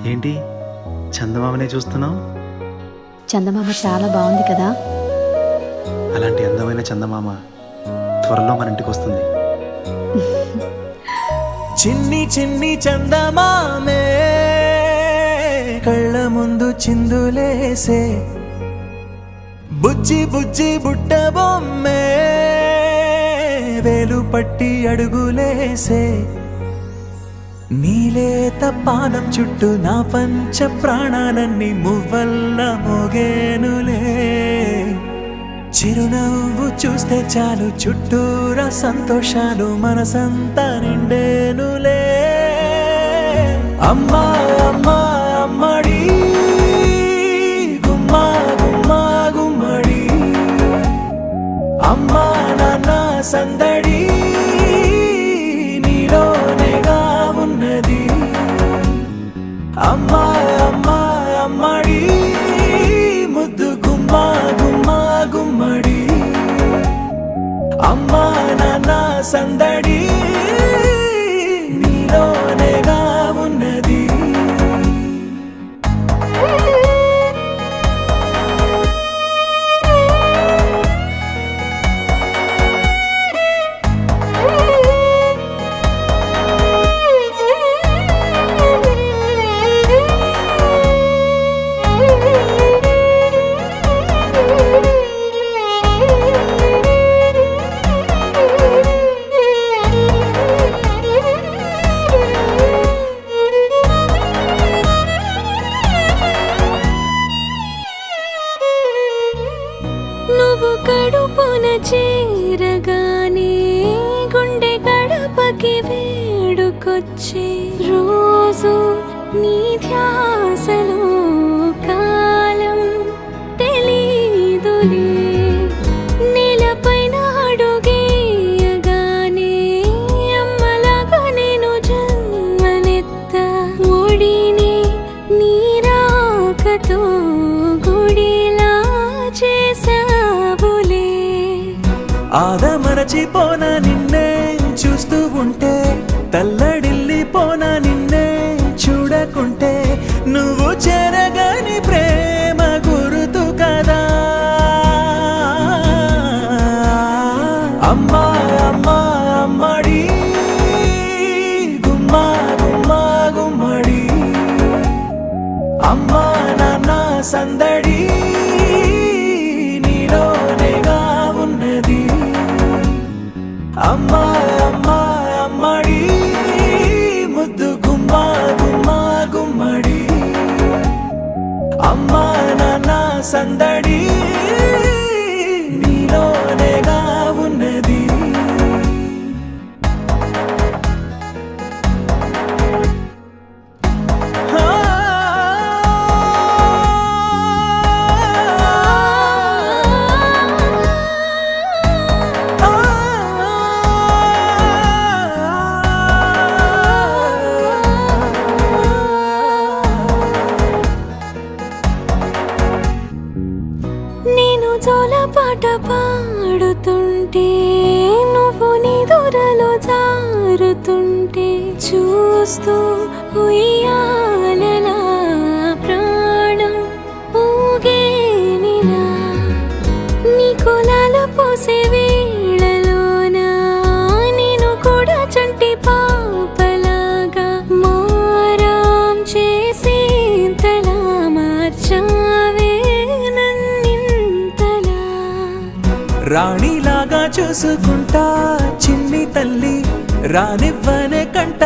ఏంటి చందమామనే చూస్తున్నావు? చందమామ చాలా బాగుంది కదా. అలాంటి అందమైన చందమామ త్వరలో మన ఇంటికి వస్తుంది. చిన్ని చిన్ని చందమామే కళ్ళ ముందు చిందులేసే, బుజ్జి బుజ్జి బుట్ట బొమ్మే వేలు పట్టి అడుగులేసే, నీలేత పానం చుట్టూ నా పంచ ప్రాణాలన్నీ మువ్వల్ల మోగేనులే. చిరునవ్వు చూస్తే చాలు చుట్టూరా సంతోషాలు మనసంతా నిండేనులే. అమ్మా అమ్మా అమ్మడి గుమ్మా గుమ్మా గుమ్మడి, అమ్మా నాన్న సందడి నీలోనేగా ఉన్నది. అమ్మా అమ్మా అమ్మడి ముద్దు గుమ్మా గుమ్మా గుమ్మడి, అమ్మా నాన్న సందడి నీలోనేగా ఉన్నది. నువ్వు కడుపున చేరగానే గుండె గడపకి వేడుకొచ్చే, రోజు నీ ధ్యాసలో కాలం తెలీదులే. నేలపైన అడుగేయగానే అమ్మలాగా నేను జన్మనెత్త, ఒడిని నీ రాకతో గుడిలా చేసావులే. ఆదమరచిపోనా నిన్నే చూస్తూ ఉంటే, తల్లడిల్లిపోనా నిన్నే చూడకుంటే, నువ్వు చెరగని ప్రేమ గురుతు కదా. అమ్మా అమ్మా అమ్మడి గుమ్మా గుమ్మా గుమ్మడి, అమ్మా నాన్న సందడి నీలోనేగా ఉన్నది. అమ్మా అమ్మా అమ్మడి ముద్దు గుమ్మా గుమ్మా గుమ్మడి, అమ్మా నాన్న సందడి నీలోనేగా ఉన్నది. నేను జోలపాట పాడుతుంటే, నువ్వు నీ దూరలో జారుతుంటే, చూస్తూ ఉయ్యాలలా ప్రాణం ఊగేనిలా. నీ కులాల పోసే వేళలోన నేను కూడా చంటి పాపలాగా మారాం చేసి తలా మార్చావే. రాణిలాగా చూసుకుంటా చిన్ని తల్లి, రానివ్వనే కంట